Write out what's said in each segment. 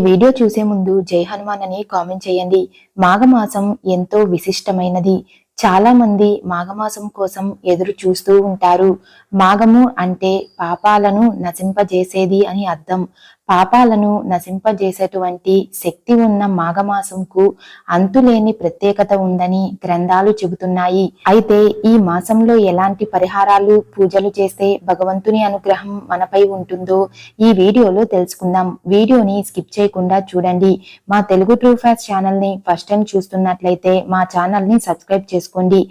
Video చూసే ముందు జై హనుమాన్ అని కామెంట్ చేయండి. మాఘమాసం ఎంతో విశిష్టమైనది. చాలా మంది మాఘమాసం కోసం ఎదురు చూస్తూ ఉంటారు. మాఘము అంటే పాపాలను నశింపజేసేది అని అర్థం. పాపాలను నశింపజేసేటువంటి శక్తి ఉన్న మాఘమాసంకు అంతులేని ప్రత్యేకత ఉందని గ్రంథాలు చెబుతున్నాయి. అయితే ఈ మాసంలో ఎలాంటి పరిహారాలు, పూజలు చేస్తే భగవంతుని అనుగ్రహం మనపై ఉంటుందో ఈ వీడియోలో తెలుసుకుందాం. వీడియోని స్కిప్ చేయకుండా చూడండి. మా తెలుగు ట్రూ ఫ్యాక్ట్స్ ఛానల్ ని ఫస్ట్ టైం చూస్తున్నట్లయితే మా ఛానల్ ని సబ్స్క్రైబ్ చేసుకోండి.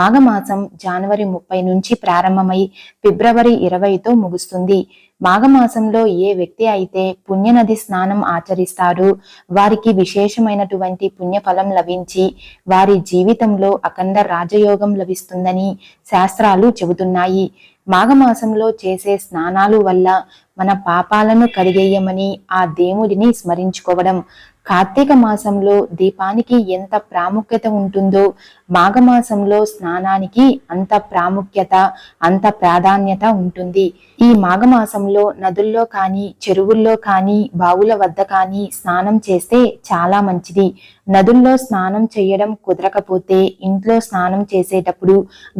మాఘమాసం జనవరి 30 నుంచి ప్రారంభమై ఫిబ్రవరి 20తో ముగుస్తుంది. మాఘమాసంలో ఏ వ్యక్తి అయితే పుణ్యనది స్నానం ఆచరిస్తారో వారికి విశేషమైనటువంటి పుణ్యఫలం లభించి వారి జీవితంలో అఖండ రాజయోగం లభిస్తుందని శాస్త్రాలు చెబుతున్నాయి. మాఘమాసంలో చేసే స్నానాలు వల్ల మన పాపాలను కడిగేయమని ఆ దేవుడిని స్మరించుకోవడం. కార్తీక మాసంలో దీపానికి ఎంత ప్రాముఖ్యత ఉంటుందో మాఘమాసంలో స్నానానికి అంత ప్రాముఖ్యత, అంత ప్రాధాన్యత ఉంటుంది. ఈ మాఘమాసంలో నదుల్లో కానీ, చెరువుల్లో కానీ, బావుల వద్ద కానీ స్నానం చేస్తే చాలా మంచిది. నదుల్లో స్నానం చేయడం కుదరకపోతే ఇంట్లో స్నానం చేసేటప్పుడు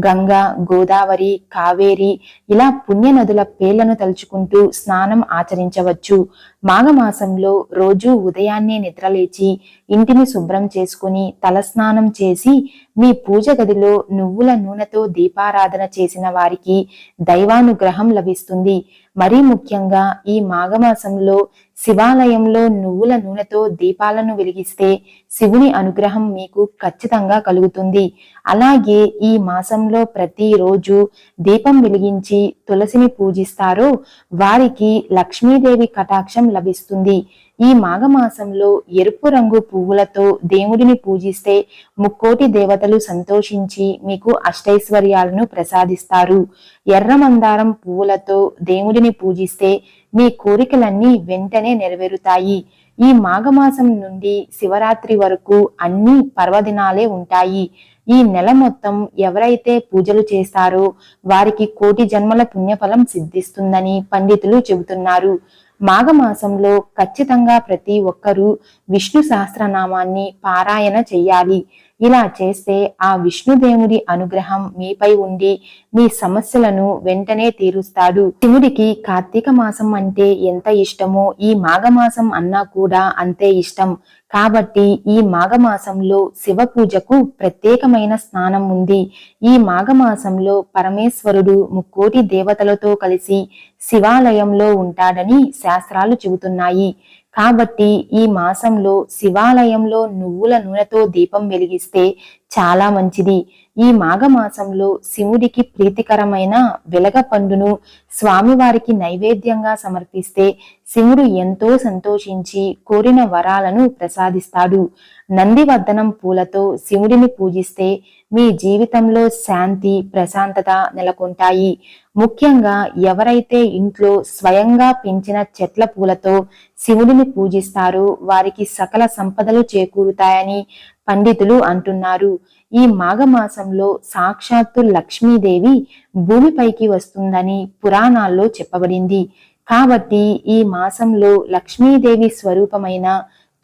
గంగా, గోదావరి, కావేరి ఇలా పుణ్య నదుల పేర్లను తలుచుకుంటూ స్నానం ఆచరించవచ్చు. మాఘమాసంలో రోజు ఉదయాన్నే నిద్రలేచి ఇంటిని శుభ్రం చేసుకుని తలస్నానం చేసి మీ పూజ గదిలో నువ్వుల నూనెతో దీపారాధన చేసిన వారికి దైవానుగ్రహం లభిస్తుంది. మరీ ముఖ్యంగా ఈ మాఘమాసంలో శివాలయంలో నువ్వుల నూనెతో దీపాలను వెలిగిస్తే శివుని అనుగ్రహం మీకు ఖచ్చితంగా కలుగుతుంది. అలాగే ఈ మాసంలో ప్రతిరోజు దీపం వెలిగించి తులసిని పూజిస్తారో వారికి లక్ష్మీదేవి కటాక్షం లభిస్తుంది. ఈ మాఘమాసంలో ఎరుపు రంగు పువ్వులతో దేవుడిని పూజిస్తే ముక్కోటి దేవతలు సంతోషించి మీకు అష్టైశ్వర్యాలను ప్రసాదిస్తారు. ఎర్ర మందారం పువ్వులతో దేవుడిని పూజిస్తే మీ కోరికలన్నీ వెంటనే నెరవేరుతాయి. ఈ మాఘమాసం నుండి శివరాత్రి వరకు అన్ని పర్వదినాలే ఉంటాయి. ఈ నెల మొత్తం ఎవరైతే పూజలు చేస్తారో వారికి కోటి జన్మల పుణ్యఫలం సిద్ధిస్తుందని పండితులు చెబుతున్నారు. మాఘమాసంలో ఖచ్చితంగా ప్రతి ఒక్కరూ విష్ణు సహస్రనామాన్ని పారాయణ చెయ్యాలి. ఇలా చేస్తే ఆ విష్ణుదేవుడి అనుగ్రహం మీపై ఉండి మీ సమస్యలను వెంటనే తీరుస్తాడు. శివుడికి కార్తీక మాసం అంటే ఎంత ఇష్టమో ఈ మాఘమాసం అన్నా కూడా అంతే ఇష్టం. కాబట్టి ఈ మాఘమాసంలో శివ పూజకు ప్రత్యేకమైన స్నానం ఉంది. ఈ మాఘమాసంలో పరమేశ్వరుడు ముక్కోటి దేవతలతో కలిసి శివాలయంలో ఉంటాడని శాస్త్రాలు చెబుతున్నాయి. కాబట్టి ఈ మాసంలో శివాలయంలో నువ్వుల నూనెతో దీపం వెలిగిస్తే చాలా మంచిది. ఈ మాఘమాసంలో శివుడికి ప్రీతికరమైన వెలగ పండును స్వామివారికి నైవేద్యంగా సమర్పిస్తే శివుడు ఎంతో సంతోషించి కోరిన వరాలను ప్రసాదిస్తాడు. నందివర్ధనం పూలతో శివుడిని పూజిస్తే మీ జీవితంలో శాంతి, ప్రశాంతత నెలకొంటాయి. ముఖ్యంగా ఎవరైతే ఇంట్లో స్వయంగా పెంచిన చెట్ల పూలతో శివుడిని పూజిస్తారో వారికి సకల సంపదలు చేకూరుతాయని పండితులు అంటున్నారు. ఈ మాఘమాసంలో సాక్షాత్తు లక్ష్మీదేవి భూమిపైకి వస్తుందని పురాణాల్లో చెప్పబడింది. కాబట్టి ఈ మాసంలో లక్ష్మీదేవి స్వరూపమైన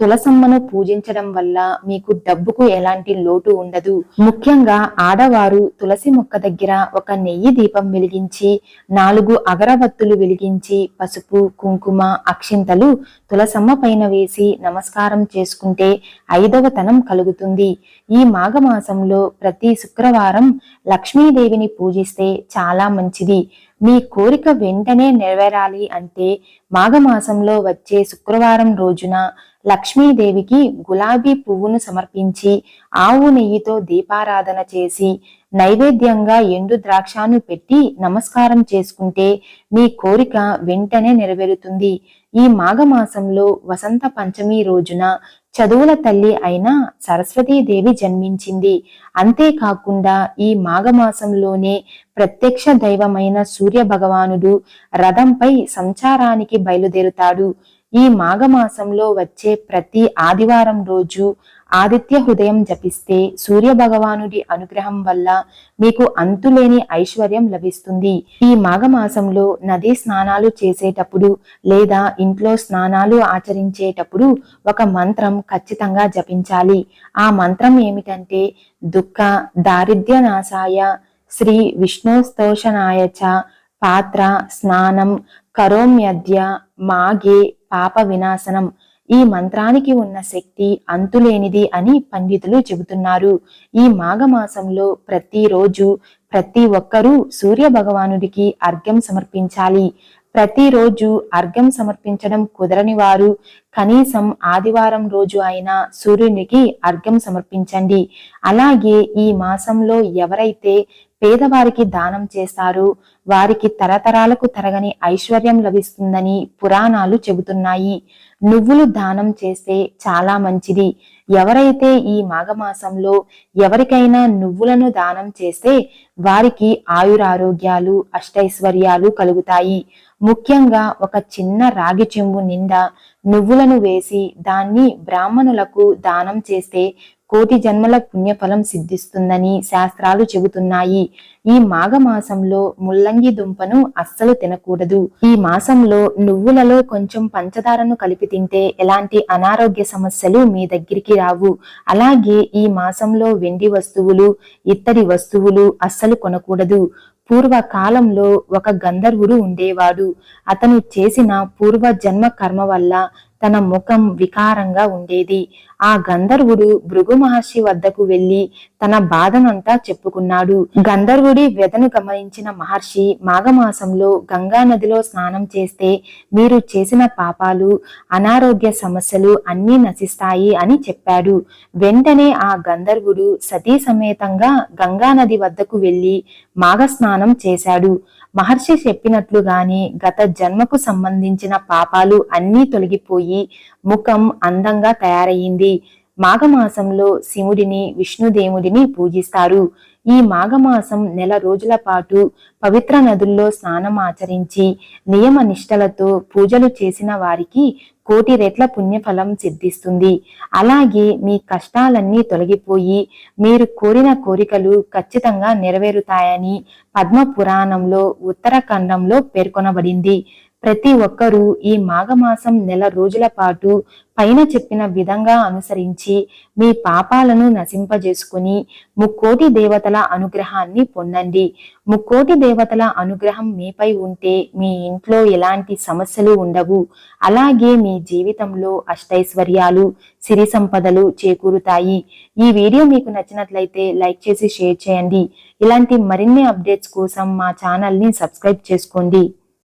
తులసమ్మను పూజించడం వల్ల మీకు డబ్బుకు ఎలాంటి లోటు ఉండదు. ముఖ్యంగా ఆడవారు తులసి మొక్క దగ్గర ఒక నెయ్యి దీపం వెలిగించి 4 అగరవత్తులు వెలిగించి పసుపు, కుంకుమ, అక్షింతలు తులసమ్మ పైన వేసి నమస్కారం చేసుకుంటే 5వ తనం కలుగుతుంది. ఈ మాఘమాసంలో ప్రతి శుక్రవారం లక్ష్మీదేవిని పూజిస్తే చాలా మంచిది. మీ కోరిక వెంటనే నెరవేరాలి అంటే మాఘమాసంలో వచ్చే శుక్రవారం రోజున లక్ష్మీదేవికి గులాబీ పువ్వును సమర్పించి ఆవు నెయ్యితో దీపారాధన చేసి నైవేద్యంగా ఎండు ద్రాక్షను పెట్టి నమస్కారం చేసుకుంటే మీ కోరిక వెంటనే నెరవేరుతుంది. ఈ మాఘమాసంలో వసంత పంచమి రోజున చదువుల తల్లి అయిన సరస్వతీదేవి జన్మించింది. అంతేకాకుండా ఈ మాఘమాసంలోనే ప్రత్యక్ష దైవమైన సూర్య భగవానుడు రథంపై సంచారానికి బయలుదేరుతాడు. ఈ మాఘమాసంలో వచ్చే ప్రతి ఆదివారం రోజు ఆదిత్య హృదయం జపిస్తే సూర్య భగవానుడి అనుగ్రహం వల్ల మీకు అంతులేని ఐశ్వర్యం లభిస్తుంది. ఈ మాఘమాసంలో నదీ స్నానాలు చేసేటప్పుడు లేదా ఇంట్లో స్నానాలు ఆచరించేటప్పుడు ఒక మంత్రం ఖచ్చితంగా జపించాలి. ఆ మంత్రం ఏమిటంటే దుఃఖ దారిద్ర్య నాశాయ శ్రీ విష్ణోస్తోషణాయ చ పాత్ర స్నానం కరోమ్యద్య మాఘే పాప వినాశనం. ఈ మంత్రానికి ఉన్న శక్తి అంతులేనిది అని పండితులు చెబుతున్నారు. ఈ మాఘమాసంలో ప్రతిరోజు ప్రతి ఒక్కరూ సూర్య భగవానుడికి అర్ఘ్యం సమర్పించాలి. ప్రతిరోజు అర్ఘ్యం సమర్పించడం కుదరని వారు కనీసం ఆదివారం రోజు అయినా సూర్యునికి అర్ఘ్యం సమర్పించండి. అలాగే ఈ మాసంలో ఎవరైతే పేదవారికి దానం చేస్తారో వారికి తరతరాలకు తరగని ఐశ్వర్యం లభిస్తుందని పురాణాలు చెబుతున్నాయి. నువ్వులు దానం చేస్తే చాలా మంచిది. ఎవరైతే ఈ మాఘమాసంలో ఎవరికైనా నువ్వులను దానం చేస్తే వారికి ఆయురారోగ్యాలు అష్టైశ్వర్యాలు కలుగుతాయి. ముఖ్యంగా ఒక చిన్న రాగి చెంబు నిండా నువ్వులను వేసి దాన్ని బ్రాహ్మణులకు దానం చేస్తే కోటి జన్మల పుణ్యఫలం సిద్ధిస్తుందని శాస్త్రాలు చెబుతున్నాయి. ఈ మాఘమాసంలో ముల్లంగి దుంపను అస్సలు తినకూడదు. ఈ మాసంలో నువ్వులలో కొంచెం పంచదారను కలిపి తింటే ఎలాంటి అనారోగ్య సమస్యలు మీ దగ్గరికి రావు. అలాగే ఈ మాసంలో వెండి వస్తువులు ఇత్తడి వస్తువులు అస్సలు కొనకూడదు. పూర్వకాలంలో ఒక గంధర్వుడు ఉండేవాడు. అతను చేసిన పూర్వ జన్మ కర్మ వల్ల తన ముఖం వికారంగా ఉండేది. ఆ గంధర్వుడు భృగు మహర్షి వద్దకు వెళ్లి తన బాధనంతా చెప్పుకున్నాడు. గంధర్వుడి వ్యధను గమనించిన మహర్షి మాఘమాసంలో గంగా నదిలో స్నానం చేస్తే మీరు చేసిన పాపాలు అనారోగ్య సమస్యలు అన్నీ నశిస్తాయి అని చెప్పాడు. వెంటనే ఆ గంధర్వుడు సతీ సమేతంగా గంగా నది వద్దకు వెళ్లి మాఘ స్నానం చేశాడు. మహర్షి చెప్పినట్లుగానే గత జన్మకు సంబంధించిన పాపాలు అన్నీ తొలగిపోయి ముఖం అందంగా తయారయ్యింది. మాఘమాసంలో శివుడిని విష్ణుదేవుడిని పూజిస్తారు. ఈ మాఘమాసం నెల రోజుల పాటు పవిత్ర నదుల్లో స్నానం ఆచరించి నియమ నిష్టలతో పూజలు చేసిన వారికి కోటి రెట్ల పుణ్యఫలం సిద్ధిస్తుంది. అలాగే మీ కష్టాలన్నీ తొలగిపోయి మీరు కోరిన కోరికలు ఖచ్చితంగా నెరవేరుతాయని పద్మ పురాణంలో ఉత్తరాఖండంలో పేర్కొనబడింది. ప్రతి ఒక్కరూ ఈ మాఘమాసం నెల రోజుల పాటు పైన చెప్పిన విధంగా అనుసరించి మీ పాపాలను నశింపజేసుకుని ముక్కోటి దేవతల అనుగ్రహాన్ని పొందండి. ముక్కోటి దేవతల అనుగ్రహం మీపై ఉంటే మీ ఇంట్లో ఎలాంటి సమస్యలు ఉండవు. అలాగే మీ జీవితంలో అష్టైశ్వర్యాలు సిరి సంపదలు చేకూరుతాయి. ఈ వీడియో మీకు నచ్చినట్లయితే లైక్ చేసి షేర్ చేయండి. ఇలాంటి మరిన్ని అప్డేట్స్ కోసం మా ఛానల్ని సబ్స్క్రైబ్ చేసుకోండి.